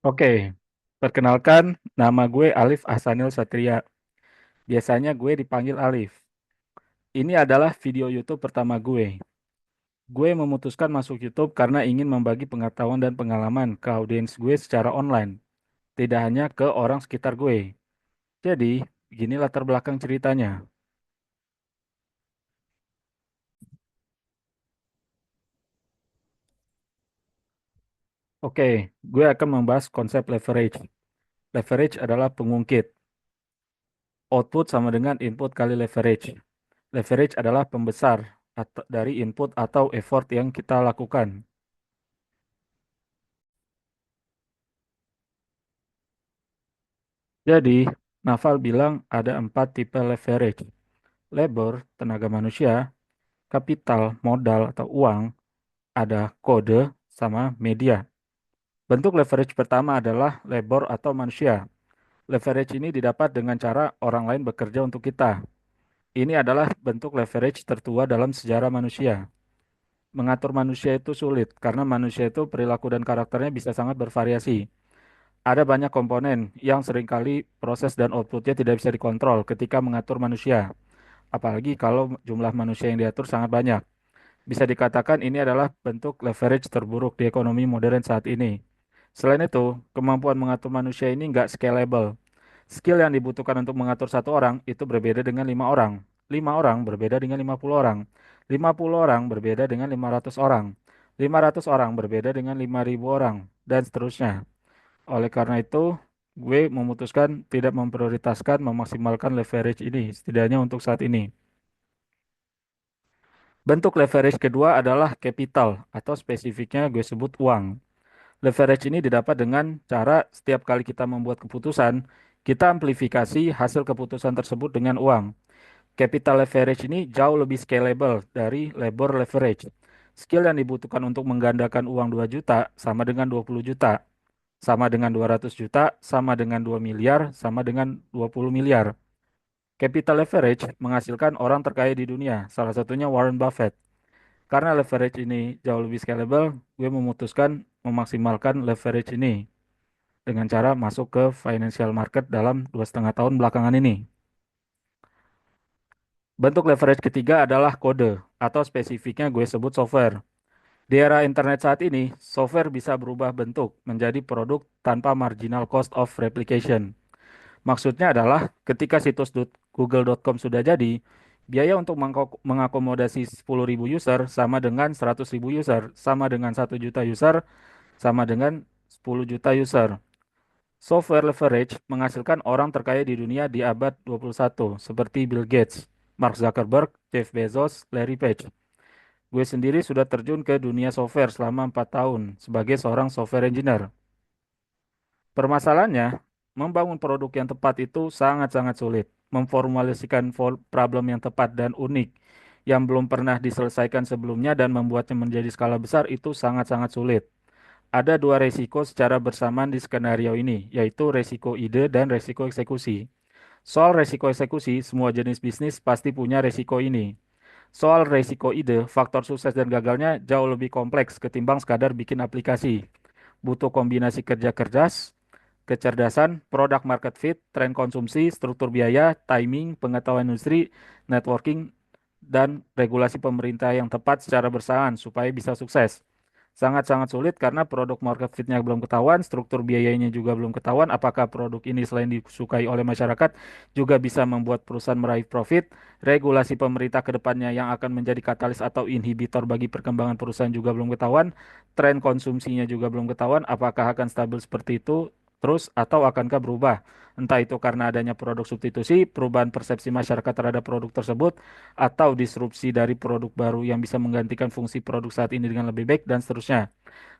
Oke, perkenalkan nama gue Alif Ahsanil Satria. Biasanya gue dipanggil Alif. Ini adalah video YouTube pertama gue. Gue memutuskan masuk YouTube karena ingin membagi pengetahuan dan pengalaman ke audiens gue secara online, tidak hanya ke orang sekitar gue. Jadi, begini latar belakang ceritanya. Oke, gue akan membahas konsep leverage. Leverage adalah pengungkit. Output sama dengan input kali leverage. Leverage adalah pembesar dari input atau effort yang kita lakukan. Jadi, Naval bilang ada 4 tipe leverage. Labor, tenaga manusia, kapital, modal atau uang, ada kode, sama media. Bentuk leverage pertama adalah labor atau manusia. Leverage ini didapat dengan cara orang lain bekerja untuk kita. Ini adalah bentuk leverage tertua dalam sejarah manusia. Mengatur manusia itu sulit karena manusia itu perilaku dan karakternya bisa sangat bervariasi. Ada banyak komponen yang seringkali proses dan outputnya tidak bisa dikontrol ketika mengatur manusia. Apalagi kalau jumlah manusia yang diatur sangat banyak. Bisa dikatakan ini adalah bentuk leverage terburuk di ekonomi modern saat ini. Selain itu, kemampuan mengatur manusia ini nggak scalable. Skill yang dibutuhkan untuk mengatur satu orang itu berbeda dengan 5 orang. 5 orang berbeda dengan 50 orang. 50 orang berbeda dengan 500 orang. 500 orang berbeda dengan 5.000 orang. Dan seterusnya. Oleh karena itu, gue memutuskan tidak memprioritaskan memaksimalkan leverage ini, setidaknya untuk saat ini. Bentuk leverage kedua adalah capital atau spesifiknya gue sebut uang. Leverage ini didapat dengan cara setiap kali kita membuat keputusan, kita amplifikasi hasil keputusan tersebut dengan uang. Capital leverage ini jauh lebih scalable dari labor leverage. Skill yang dibutuhkan untuk menggandakan uang 2 juta sama dengan 20 juta, sama dengan 200 juta, sama dengan 2 miliar, sama dengan 20 miliar. Capital leverage menghasilkan orang terkaya di dunia, salah satunya Warren Buffett. Karena leverage ini jauh lebih scalable, gue memutuskan memaksimalkan leverage ini dengan cara masuk ke financial market dalam 2,5 tahun belakangan ini. Bentuk leverage ketiga adalah kode atau spesifiknya gue sebut software. Di era internet saat ini, software bisa berubah bentuk menjadi produk tanpa marginal cost of replication. Maksudnya adalah ketika situs google.com sudah jadi, biaya untuk mengakomodasi 10.000 user sama dengan 100.000 user, sama dengan 1 juta user, sama dengan 10 juta user. Software leverage menghasilkan orang terkaya di dunia di abad 21, seperti Bill Gates, Mark Zuckerberg, Jeff Bezos, Larry Page. Gue sendiri sudah terjun ke dunia software selama 4 tahun sebagai seorang software engineer. Permasalahannya, membangun produk yang tepat itu sangat-sangat sulit. Memformulasikan problem yang tepat dan unik yang belum pernah diselesaikan sebelumnya dan membuatnya menjadi skala besar itu sangat-sangat sulit. Ada dua resiko secara bersamaan di skenario ini, yaitu resiko ide dan resiko eksekusi. Soal resiko eksekusi, semua jenis bisnis pasti punya resiko ini. Soal resiko ide, faktor sukses dan gagalnya jauh lebih kompleks ketimbang sekadar bikin aplikasi. Butuh kombinasi kerja keras, kecerdasan, produk market fit, tren konsumsi, struktur biaya, timing, pengetahuan industri, networking, dan regulasi pemerintah yang tepat secara bersamaan supaya bisa sukses. Sangat-sangat sulit karena produk market fit-nya belum ketahuan, struktur biayanya juga belum ketahuan, apakah produk ini selain disukai oleh masyarakat juga bisa membuat perusahaan meraih profit, regulasi pemerintah ke depannya yang akan menjadi katalis atau inhibitor bagi perkembangan perusahaan juga belum ketahuan, tren konsumsinya juga belum ketahuan, apakah akan stabil seperti itu terus atau akankah berubah. Entah itu karena adanya produk substitusi, perubahan persepsi masyarakat terhadap produk tersebut, atau disrupsi dari produk baru yang bisa menggantikan fungsi produk saat ini dengan lebih baik, dan seterusnya.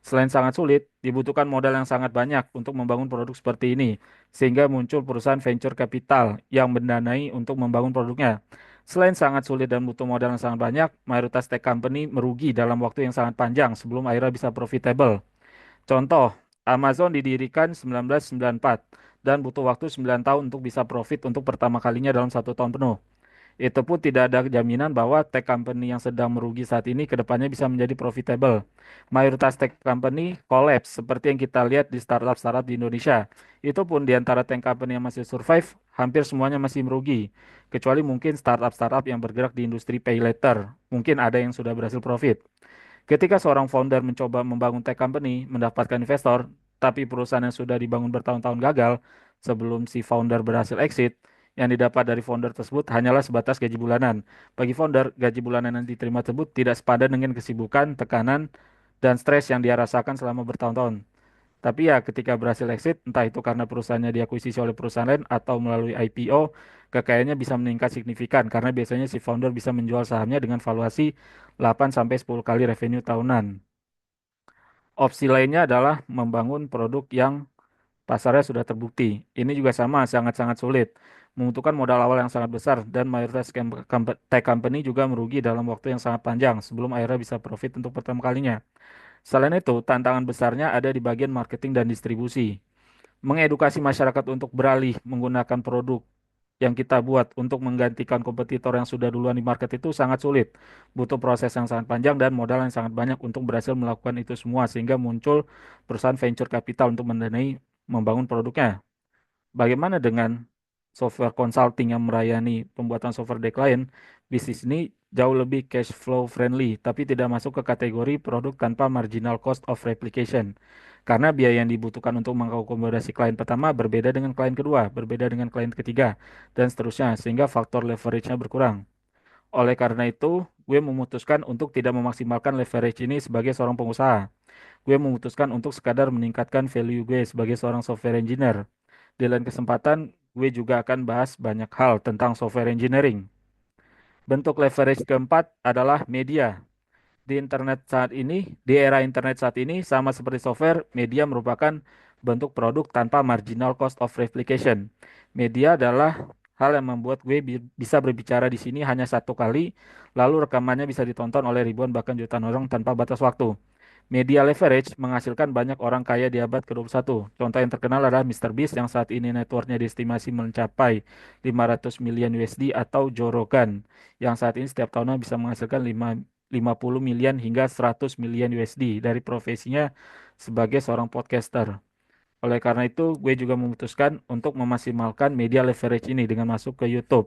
Selain sangat sulit, dibutuhkan modal yang sangat banyak untuk membangun produk seperti ini, sehingga muncul perusahaan venture capital yang mendanai untuk membangun produknya. Selain sangat sulit dan butuh modal yang sangat banyak, mayoritas tech company merugi dalam waktu yang sangat panjang sebelum akhirnya bisa profitable. Contoh, Amazon didirikan 1994 dan butuh waktu 9 tahun untuk bisa profit untuk pertama kalinya dalam 1 tahun penuh. Itu pun tidak ada jaminan bahwa tech company yang sedang merugi saat ini ke depannya bisa menjadi profitable. Mayoritas tech company collapse seperti yang kita lihat di startup-startup di Indonesia. Itu pun di antara tech company yang masih survive, hampir semuanya masih merugi. Kecuali mungkin startup-startup yang bergerak di industri pay later. Mungkin ada yang sudah berhasil profit. Ketika seorang founder mencoba membangun tech company, mendapatkan investor, tapi perusahaan yang sudah dibangun bertahun-tahun gagal sebelum si founder berhasil exit, yang didapat dari founder tersebut hanyalah sebatas gaji bulanan. Bagi founder, gaji bulanan yang diterima tersebut tidak sepadan dengan kesibukan, tekanan, dan stres yang dia rasakan selama bertahun-tahun. Tapi ya ketika berhasil exit, entah itu karena perusahaannya diakuisisi oleh perusahaan lain atau melalui IPO, kekayaannya bisa meningkat signifikan karena biasanya si founder bisa menjual sahamnya dengan valuasi 8 sampai 10 kali revenue tahunan. Opsi lainnya adalah membangun produk yang pasarnya sudah terbukti. Ini juga sama, sangat-sangat sulit. Membutuhkan modal awal yang sangat besar dan mayoritas tech company juga merugi dalam waktu yang sangat panjang sebelum akhirnya bisa profit untuk pertama kalinya. Selain itu, tantangan besarnya ada di bagian marketing dan distribusi. Mengedukasi masyarakat untuk beralih menggunakan produk yang kita buat untuk menggantikan kompetitor yang sudah duluan di market itu sangat sulit. Butuh proses yang sangat panjang dan modal yang sangat banyak untuk berhasil melakukan itu semua sehingga muncul perusahaan venture capital untuk mendanai membangun produknya. Bagaimana dengan software consulting yang merayani pembuatan software dari klien? Bisnis ini jauh lebih cash flow friendly, tapi tidak masuk ke kategori produk tanpa marginal cost of replication. Karena biaya yang dibutuhkan untuk mengakomodasi klien pertama berbeda dengan klien kedua, berbeda dengan klien ketiga, dan seterusnya, sehingga faktor leverage-nya berkurang. Oleh karena itu, gue memutuskan untuk tidak memaksimalkan leverage ini sebagai seorang pengusaha. Gue memutuskan untuk sekadar meningkatkan value gue sebagai seorang software engineer. Di lain kesempatan, gue juga akan bahas banyak hal tentang software engineering. Bentuk leverage keempat adalah media. Di internet saat ini, di era internet saat ini, sama seperti software, media merupakan bentuk produk tanpa marginal cost of replication. Media adalah hal yang membuat gue bisa berbicara di sini hanya satu kali, lalu rekamannya bisa ditonton oleh ribuan bahkan jutaan orang tanpa batas waktu. Media leverage menghasilkan banyak orang kaya di abad ke-21. Contoh yang terkenal adalah Mr. Beast yang saat ini networknya diestimasi mencapai 500 miliar USD atau Joe Rogan yang saat ini setiap tahunnya bisa menghasilkan 50 miliar hingga 100 miliar USD dari profesinya sebagai seorang podcaster. Oleh karena itu, gue juga memutuskan untuk memaksimalkan media leverage ini dengan masuk ke YouTube.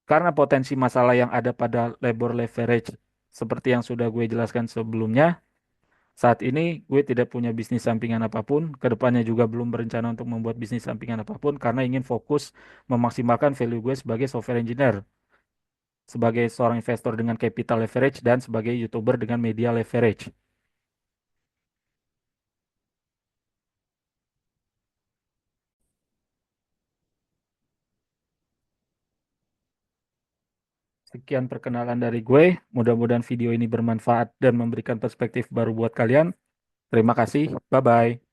Karena potensi masalah yang ada pada labor leverage seperti yang sudah gue jelaskan sebelumnya, saat ini gue tidak punya bisnis sampingan apapun, kedepannya juga belum berencana untuk membuat bisnis sampingan apapun karena ingin fokus memaksimalkan value gue sebagai software engineer, sebagai seorang investor dengan capital leverage dan sebagai YouTuber dengan media leverage. Sekian perkenalan dari gue, mudah-mudahan video ini bermanfaat dan memberikan perspektif baru buat kalian. Terima kasih, bye-bye.